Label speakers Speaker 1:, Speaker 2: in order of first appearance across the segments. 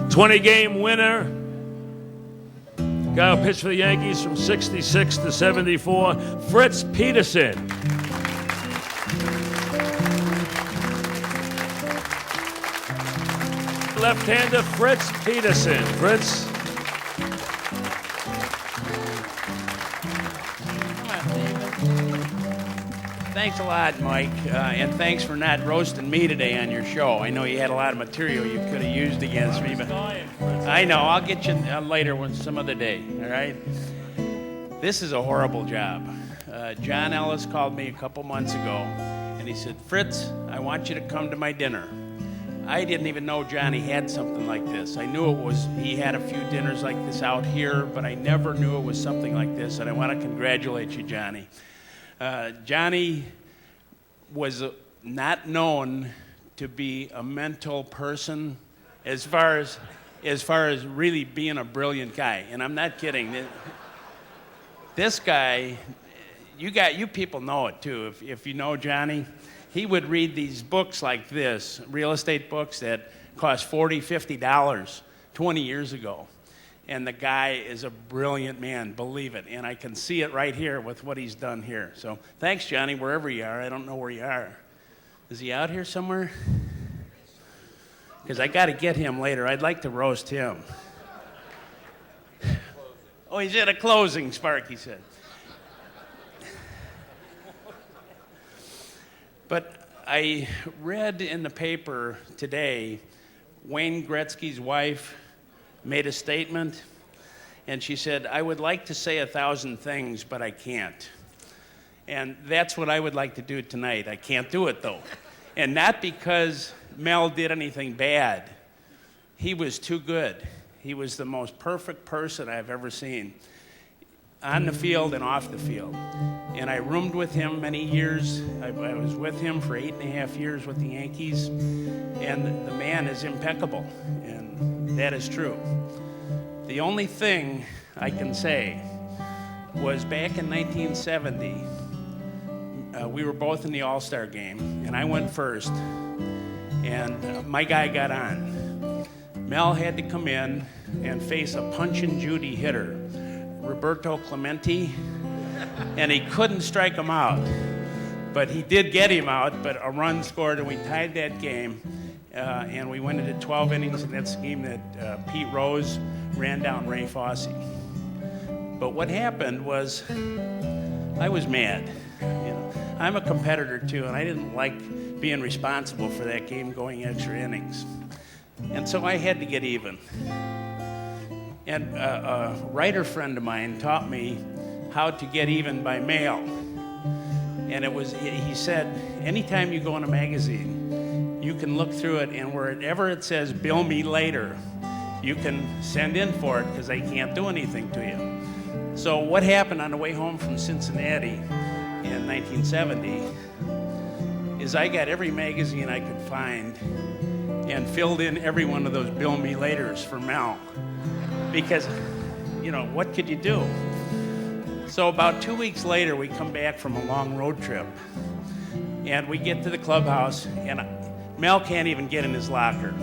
Speaker 1: 20-game winner. Guy who pitched for the Yankees from 66 to 74, Fritz Peterson. Left-hander Fritz Peterson. Fritz.
Speaker 2: Thanks a lot, Mike, and thanks for not roasting me today on your show. I know you had a lot of material you could have used against me, but I know. I'll get you later some other day, all right? This is a horrible job. John Ellis called me a couple months ago, and he said, Fritz, I want you to come to my dinner. I didn't even know Johnny had something like this. I knew he had a few dinners like this out here, but I never knew it was something like this, and I want to congratulate you, Johnny. Johnny was not known to be a mental person as far as really being a brilliant guy, and I'm not kidding. This guy, you people know it too. If you know Johnny, he would read these books like this, real estate books that cost $40, $50 20 years ago. And the guy is a brilliant man, believe it. And I can see it right here with what he's done here. So thanks, Johnny, wherever you are. I don't know where you are. Is he out here somewhere? Because I got to get him later. I'd like to roast him. Oh, he's at a closing, Sparky said. But I read in the paper today, Wayne Gretzky's wife made a statement, and she said, I would like to say 1,000 things, but I can't. And that's what I would like to do tonight. I can't do it, though. And not because Mel did anything bad. He was too good. He was the most perfect person I've ever seen, on the field and off the field. And I roomed with him many years. I was with him for 8.5 years with the Yankees. And the man is impeccable, and that is true. The only thing I can say was back in 1970, we were both in the All-Star game, and I went first, and my guy got on. Mel had to come in and face a Punch and Judy hitter, Roberto Clemente, and he couldn't strike him out. But he did get him out, but a run scored, and we tied that game, and we went into 12 innings, and that's the game that Pete Rose ran down Ray Fosse. But what happened was I was mad. You know, I'm a competitor, too, and I didn't like being responsible for that game going extra innings. And so I had to get even. And a writer friend of mine taught me how to get even by mail. And he said, anytime you go in a magazine, you can look through it, and wherever it says, bill me later, you can send in for it because they can't do anything to you. So what happened on the way home from Cincinnati in 1970 is I got every magazine I could find and filled in every one of those bill me laters for Mel. Because, you know, what could you do? So about 2 weeks later, we come back from a long road trip, and we get to the clubhouse, and Mel can't even get in his locker.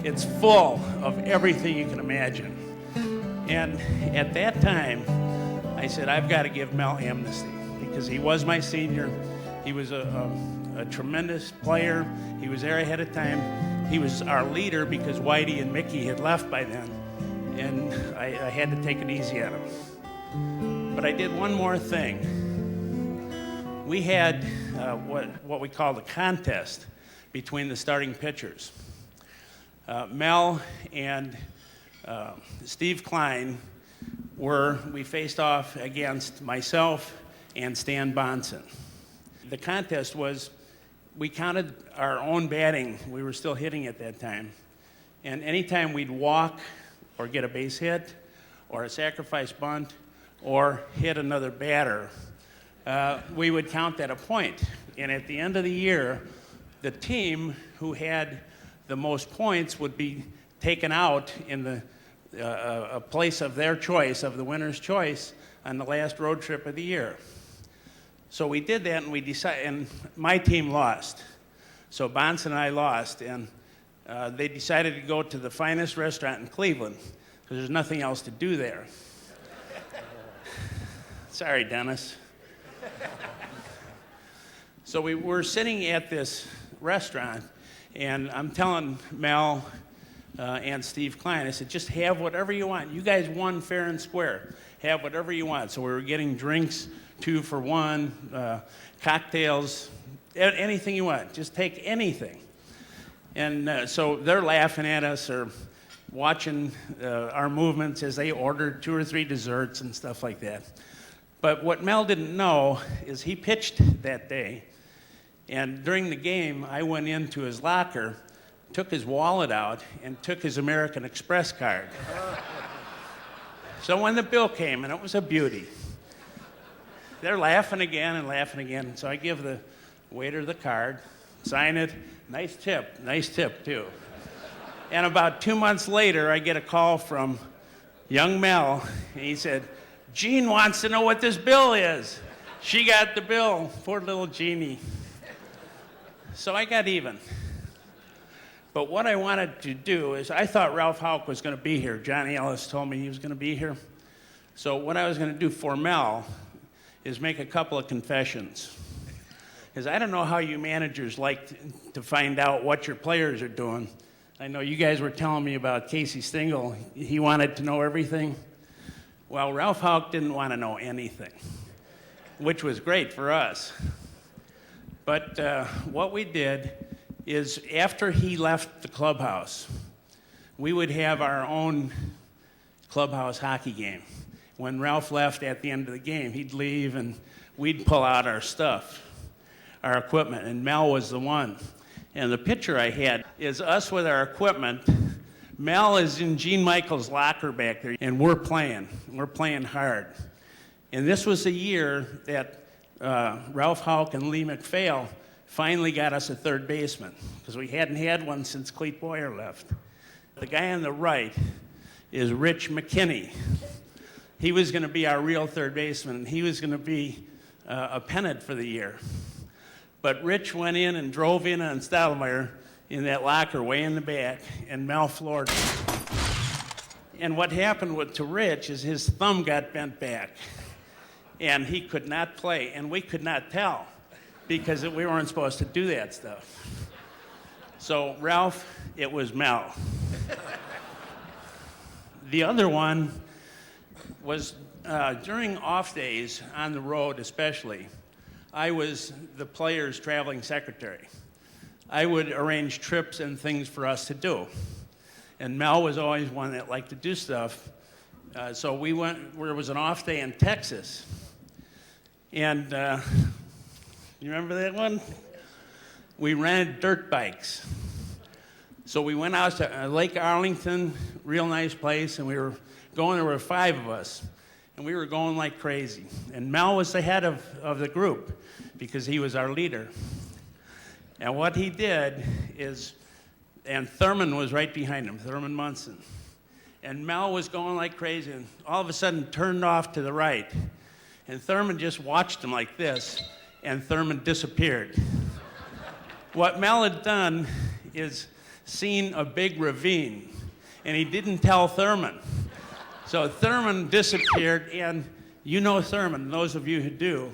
Speaker 2: It's full of everything you can imagine. And at that time, I said, I've got to give Mel amnesty, because he was my senior. He was a tremendous player. He was there ahead of time. He was our leader because Whitey and Mickey had left by then, and I had to take it easy on him. But I did one more thing. We had what we called a contest between the starting pitchers. Mel and Steve Klein we faced off against myself and Stan Bonson. The contest was, we counted our own batting. We were still hitting at that time. And anytime we'd walk or get a base hit or a sacrifice bunt or hit another batter, we would count that a point. And at the end of the year, the team who had the most points would be taken out in a place of their choice, of the winner's choice, on the last road trip of the year. So we did that, and we decided, and my team lost. So Bonson and I lost, and they decided to go to the finest restaurant in Cleveland because there's nothing else to do there. Sorry, Dennis. So we were sitting at this restaurant, and I'm telling Mel and Steve Klein, I said, just have whatever you want. You guys won fair and square. Have whatever you want. So we were getting drinks, 2 for 1, cocktails, anything you want. Just take anything. And so they're laughing at us or watching our movements as they ordered 2 or 3 desserts and stuff like that. But what Mel didn't know is he pitched that day. And during the game, I went into his locker, took his wallet out, and took his American Express card. So when the bill came, and it was a beauty, they're laughing again and laughing again. So I give the waiter the card, sign it, nice tip too. And about 2 months later, I get a call from young Mel, and he said, Jean wants to know what this bill is. She got the bill, poor little Jeannie. So I got even. But what I wanted to do is, I thought Ralph Houck was going to be here. John Ellis told me he was going to be here. So what I was going to do for Mel is make a couple of confessions. Because I don't know how you managers like to find out what your players are doing. I know you guys were telling me about Casey Stengel. He wanted to know everything. Well, Ralph Houck didn't want to know anything, which was great for us. But what we did is, after he left the clubhouse, we would have our own clubhouse hockey game. When Ralph left at the end of the game, he'd leave and we'd pull out our stuff, our equipment, and Mel was the one. And the picture I had is us with our equipment. Mel is in Gene Michael's locker back there, and we're playing hard. And this was the year that Ralph Houck and Lee McPhail finally got us a third baseman, because we hadn't had one since Clete Boyer left. The guy on the right is Rich McKinney. He was going to be our real third baseman, and he was going to be a pennant for the year. But Rich went in and drove in on Stottlemyre in that locker way in the back, and Mel floored him. And what happened to Rich is his thumb got bent back, and he could not play, and we could not tell, because we weren't supposed to do that stuff. So Ralph, it was Mel. The other one was during off days, on the road especially, I was the players' traveling secretary. I would arrange trips and things for us to do. And Mel was always one that liked to do stuff. So we went, there was an off day in Texas. And you remember that one? We rented dirt bikes. So we went out to Lake Arlington, real nice place, and we were going, there were 5 of us, and we were going like crazy. And Mel was the head of the group because he was our leader. And what he did is, and Thurman was right behind him, Thurman Munson. And Mel was going like crazy, and all of a sudden turned off to the right. And Thurman just watched him like this, and Thurman disappeared. What Mel had done is seen a big ravine, and he didn't tell Thurman. So Thurman disappeared, and you know Thurman, those of you who do,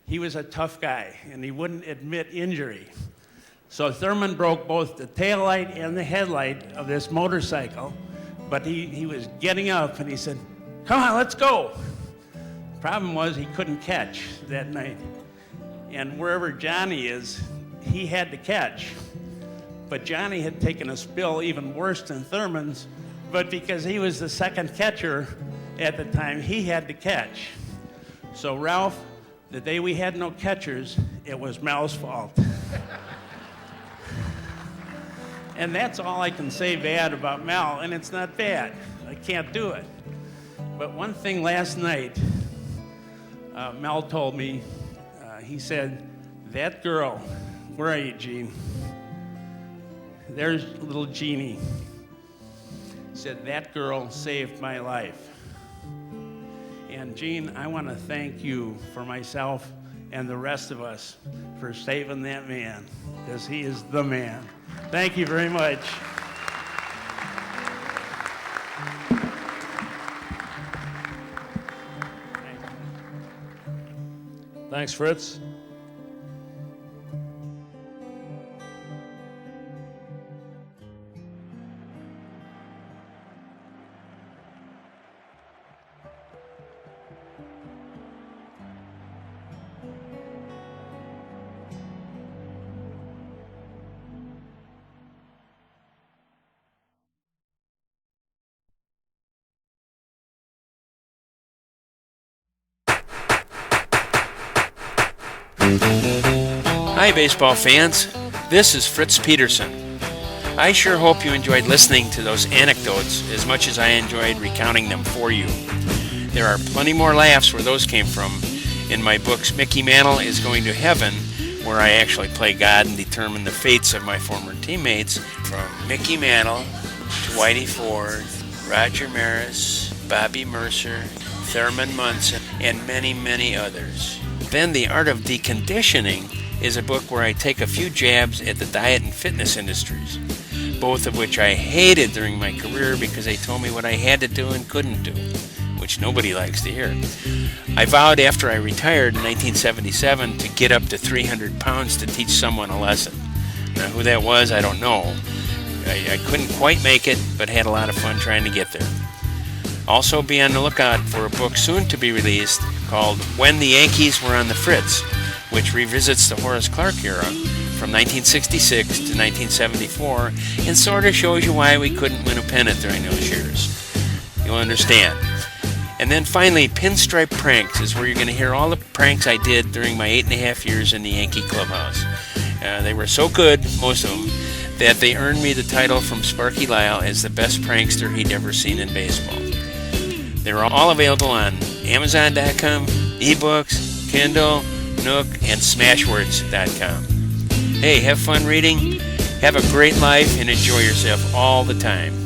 Speaker 2: he was a tough guy, and he wouldn't admit injury. So Thurman broke both the taillight and the headlight of this motorcycle, but he was getting up, and he said, "Come on, let's go." Problem was, he couldn't catch that night. And wherever Johnny is, he had to catch. But Johnny had taken a spill even worse than Thurman's, but because he was the second catcher at the time, he had to catch. So Ralph, the day we had no catchers, it was Mel's fault. And that's all I can say bad about Mel, and it's not bad. I can't do it. But one thing last night, Mel told me, he said, "That girl," where are you, Gene? There's little Jeannie. He said, "That girl saved my life." And Gene, I want to thank you for myself and the rest of us for saving that man. because he is the man. Thank you very much.
Speaker 1: Thanks, Fritz.
Speaker 3: Hi, baseball fans. This is Fritz Peterson. I sure hope you enjoyed listening to those anecdotes as much as I enjoyed recounting them for you. There are plenty more laughs where those came from in my books Mickey Mantle is Going to Heaven, where I actually play God and determine the fates of my former teammates, from Mickey Mantle to Whitey Ford, Roger Maris, Bobby Mercer, Thurman Munson, and many, many others. Then The Art of Deconditioning is a book where I take a few jabs at the diet and fitness industries, both of which I hated during my career because they told me what I had to do and couldn't do, which nobody likes to hear. I vowed after I retired in 1977 to get up to 300 pounds to teach someone a lesson. Now, who that was, I don't know. I couldn't quite make it, but had a lot of fun trying to get there. Also, be on the lookout for a book soon to be released called When the Yankees Were on the Fritz, which revisits the Horace Clarke era from 1966 to 1974 and sort of shows you why we couldn't win a pennant during those years. You'll understand. And then finally, Pinstripe Pranks is where you're going to hear all the pranks I did during my 8.5 years in the Yankee clubhouse. They were so good, most of them, that they earned me the title from Sparky Lyle as the best prankster he'd ever seen in baseball. They're all available on Amazon.com, eBooks, Kindle, Nook, and Smashwords.com. Hey, have fun reading, have a great life, and enjoy yourself all the time.